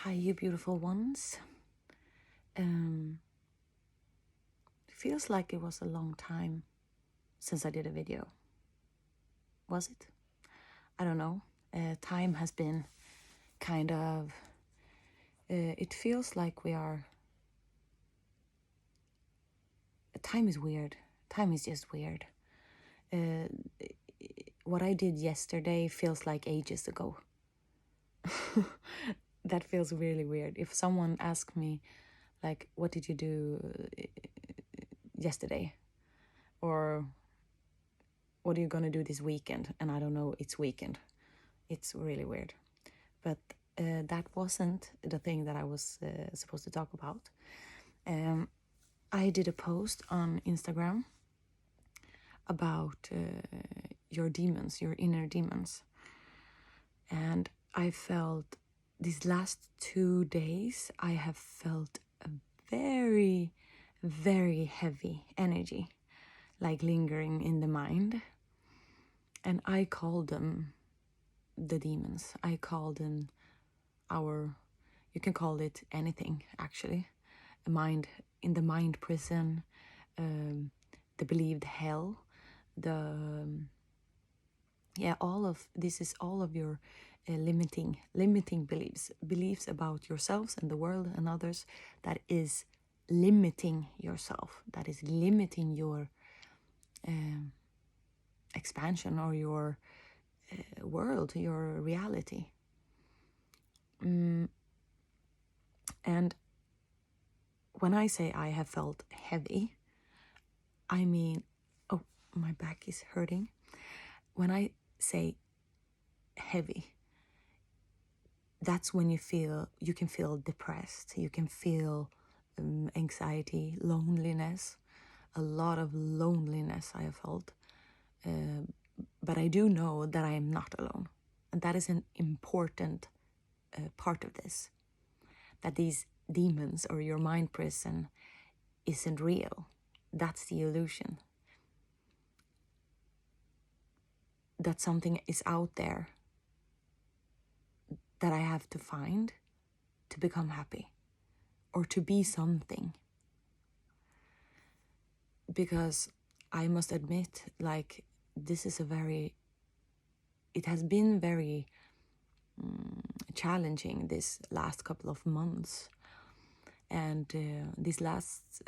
Hi, you beautiful ones. Feels like it was a long time since I did a video. Was it? I don't know. Time has been kind of... it feels like we are... Time is weird. Time is just weird. What I did yesterday feels like ages ago. That feels really weird. If someone asks me, like, what did you do yesterday? Or what are you gonna do this weekend? And I don't know, it's weekend. It's really weird. But that wasn't the thing that I was supposed to talk about. I did a post on Instagram about your demons, your inner demons. And I felt these last 2 days, I have felt a very, very heavy energy, like lingering in the mind. And I call them the demons. I call them you can call it anything, actually. In the mind prison, the believed hell, all of your limiting beliefs about yourselves and the world and others, that is limiting yourself, that is limiting your expansion or your world, your reality. And when I say I have felt heavy, I mean, oh, my back is hurting. When I say heavy, that's when you can feel depressed, you can feel anxiety, loneliness, a lot of loneliness I have felt. But I do know that I am not alone. And that is an important part of this. That these demons or your mind prison isn't real. That's the illusion. That something is out there that I have to find to become happy or to be something. Because I must admit, like, it has been very challenging this last couple of months. And this last,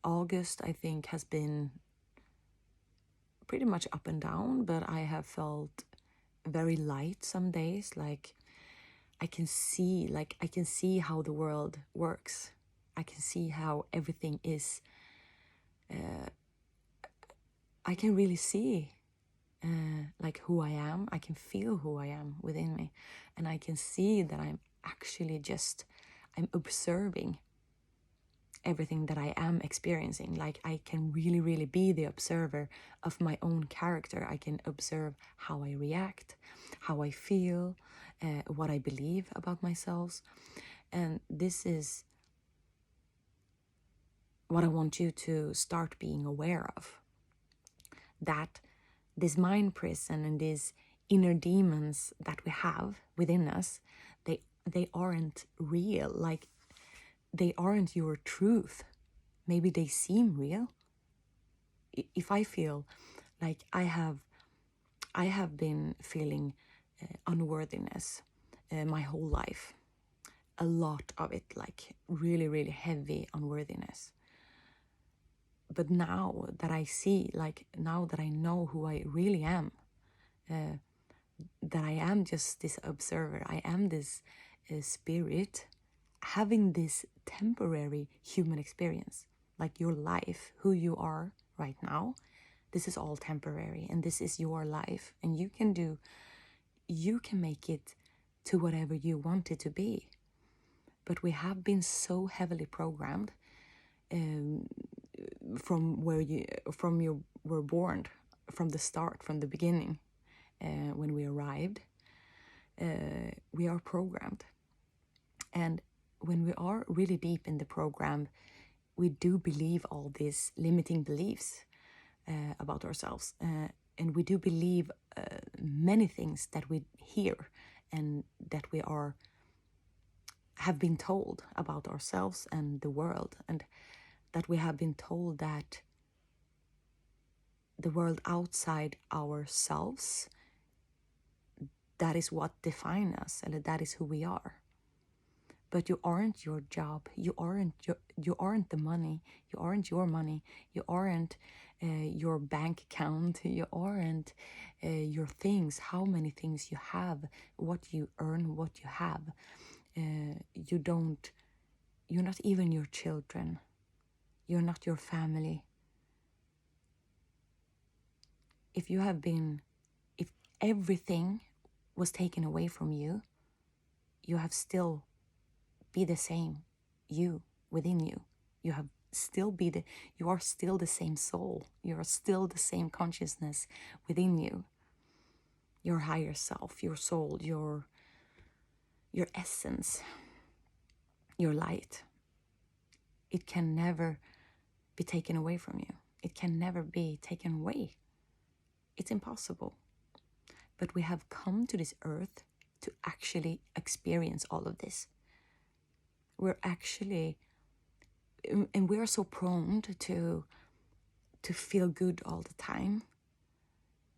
August, I think, has been pretty much up and down, but I have felt very light some days. Like, I can see how the world works. I can see how everything is. I can really see like who I am. I can feel who I am within me. And I can see that I'm actually I'm observing everything that I am experiencing. Like, I can really, really be the observer of my own character. I can observe how I react, how I feel, what I believe about myself. And this is what I want you to start being aware of. That this mind prison and these inner demons that we have within us, they aren't real. Like, they aren't your truth. Maybe they seem real. If I feel like I have been feeling unworthiness my whole life, a lot of it, like really, really heavy unworthiness. But now that I see, like, now that I know who I really am, that I am just this observer, I am this spirit having this temporary human experience. Like, your life, who you are right now, this is all temporary, and this is your life, and you can make it to whatever you want it to be. But we have been so heavily programmed from you were born, from the start, from the beginning, when we arrived, we are programmed. And when we are really deep in the program, we do believe all these limiting beliefs about ourselves, and we do believe many things that we hear and that we have been told about ourselves and the world, and that we have been told that the world outside ourselves, that is what defines us, and that is who we are. But you aren't your job, you aren't the money, you aren't your money, you aren't your bank account, you aren't your things, how many things you have, what you earn, what you have. You're not even your children, you're not your family. If everything was taken away from you, you have still be the same, you within you. You are still the same soul. You are still the same consciousness within you. Your higher self, your soul, your essence, your light. It can never be taken away from you. It can never be taken away. It's impossible. But we have come to this earth to actually experience all of this. We're actually, and we are so prone to feel good all the time,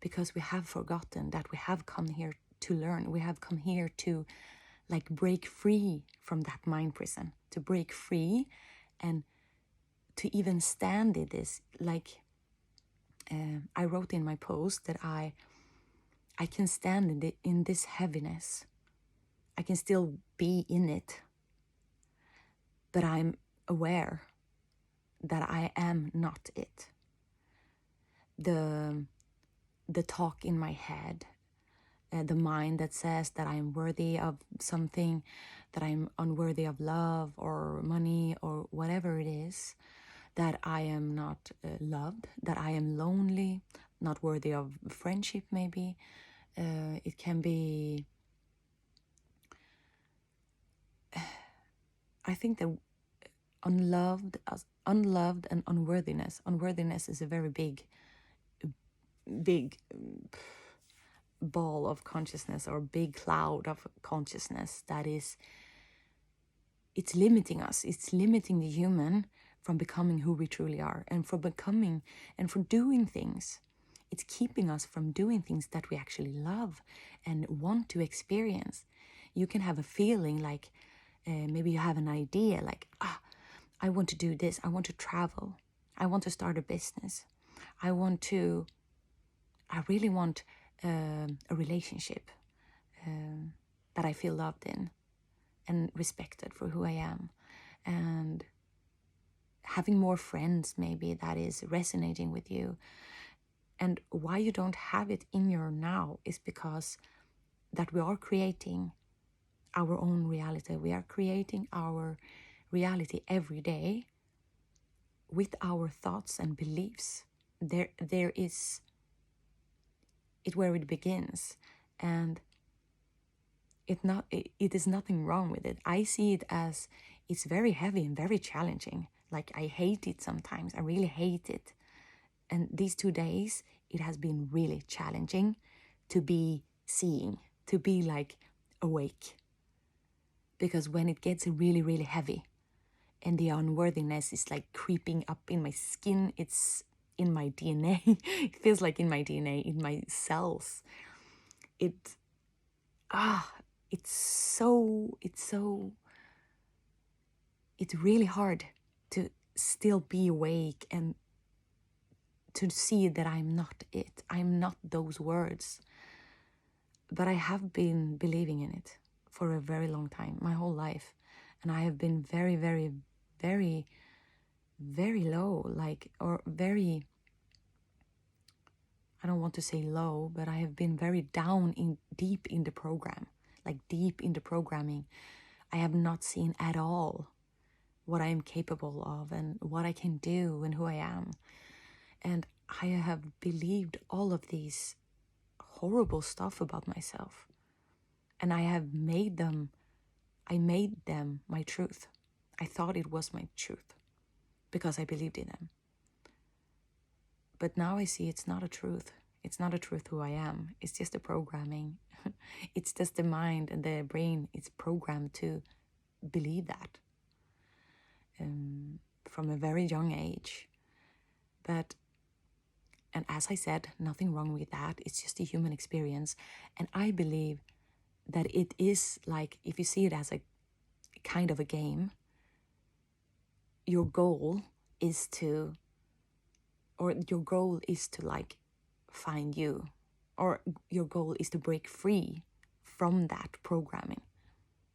because we have forgotten that we have come here to learn. We have come here to break free from that mind prison, to break free and to even stand in this. I wrote in my post that I can stand in this heaviness. I can still be in it, but I'm aware that I am not it. The talk in my head, the mind that says that I'm worthy of something, that I'm unworthy of love or money or whatever it is, that I am not loved, that I am lonely, not worthy of friendship maybe. It can be, I think that unloved and unworthiness. Unworthiness is a very big ball of consciousness, or big cloud of consciousness that is, it's limiting us. It's limiting the human from becoming who we truly are, and from becoming and from doing things. It's keeping us from doing things that we actually love and want to experience. You can have a feeling like, maybe you have an idea like, I want to do this. I want to travel. I want to start a business. I really want a relationship that I feel loved in and respected for who I am. And having more friends maybe that is resonating with you. And why you don't have it in your now is because that we are creating our own reality. We are creating our reality every day with our thoughts and beliefs. There is it where it begins, and it is nothing wrong with it. I see it as it's very heavy and very challenging. Like, I hate it sometimes. I really hate it. And these 2 days, it has been really challenging to be seeing, to be awake. Because when it gets really, really heavy and the unworthiness is creeping up in my skin, it's in my DNA. It feels like in my DNA, in my cells. It's really hard to still be awake and to see that I'm not it. I'm not those words. But I have been believing in it for a very long time, my whole life. And I have been very, very, very, very low, I don't want to say low, but I have been very deep in the program, deep in the programming. I have not seen at all what I am capable of and what I can do and who I am. And I have believed all of these horrible stuff about myself. And I made them my truth. I thought it was my truth because I believed in them. But now I see it's not a truth. It's not a truth who I am. It's just a programming. It's just the mind and the brain. It's programmed to believe that from a very young age. And as I said, nothing wrong with that. It's just a human experience. And I believe that it is like, if you see it as a kind of a game, your goal is to like find you, or your goal is to break free from that programming,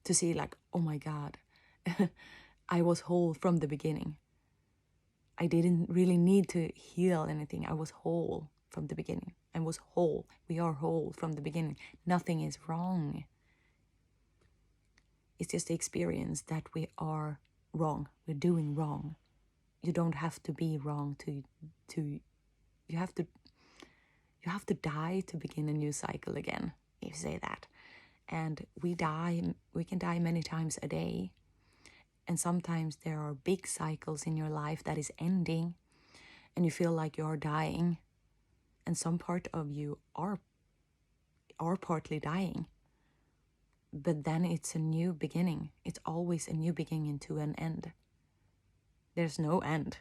to see like, oh my God, I was whole from the beginning. I didn't really need to heal anything. I was whole from the beginning. I was whole. We are whole from the beginning. Nothing is wrong. It's just the experience that we are wrong. We're doing wrong. You don't have to be wrong to you have to die to begin a new cycle again, if you say that. And we can die many times a day. And sometimes there are big cycles in your life that is ending and you feel like you're dying. And some part of you are partly dying. But then it's a new beginning. It's always a new beginning to an end. There's no end.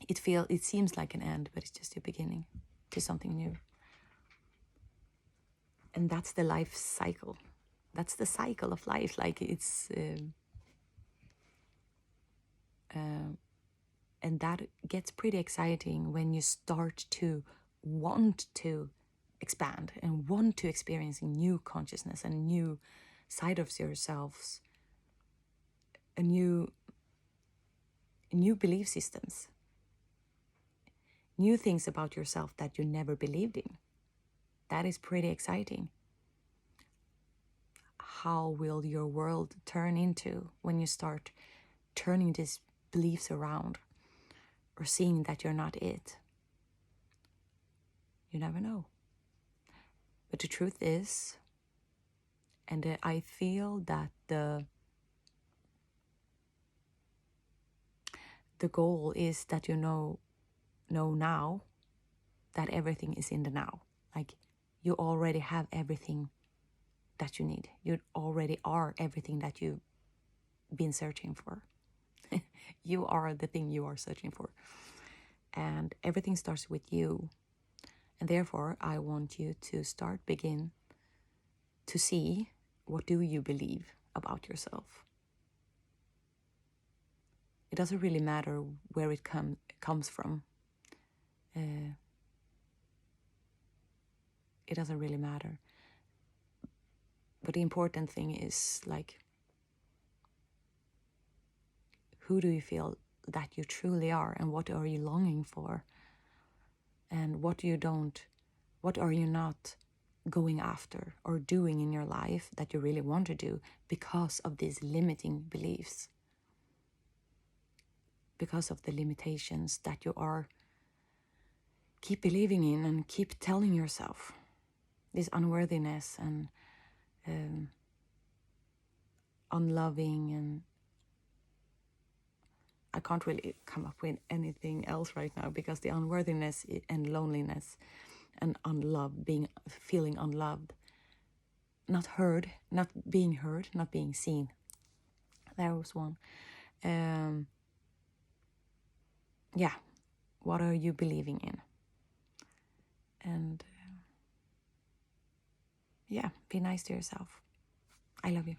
It seems like an end, but it's just a beginning to something new. And that's the life cycle. That's the cycle of life. Like it's and that gets pretty exciting when you start to want to expand and want to experience new consciousness and new side of yourselves, a new belief systems, new things about yourself that you never believed in. That is pretty exciting. How will your world turn into when you start turning these beliefs around, or seeing that you're not it? You never know. But the truth is, and I feel that the goal is that you know now that everything is in the now. Like you already have everything that you need. You already are everything that you've been searching for. You are the thing you are searching for. And everything starts with you. And therefore, I want you to begin to see, what do you believe about yourself? It doesn't really matter where it comes from. It doesn't really matter. But the important thing is, like, who do you feel that you truly are, and what are you longing for? And what are you not going after or doing in your life that you really want to do because of these limiting beliefs? Because of the limitations that you are keep believing in and keep telling yourself. This unworthiness and unloving, and I can't really come up with anything else right now, because the unworthiness and loneliness and feeling unloved, not heard, not being seen. There was one. Yeah, what are you believing in? And yeah, be nice to yourself. I love you.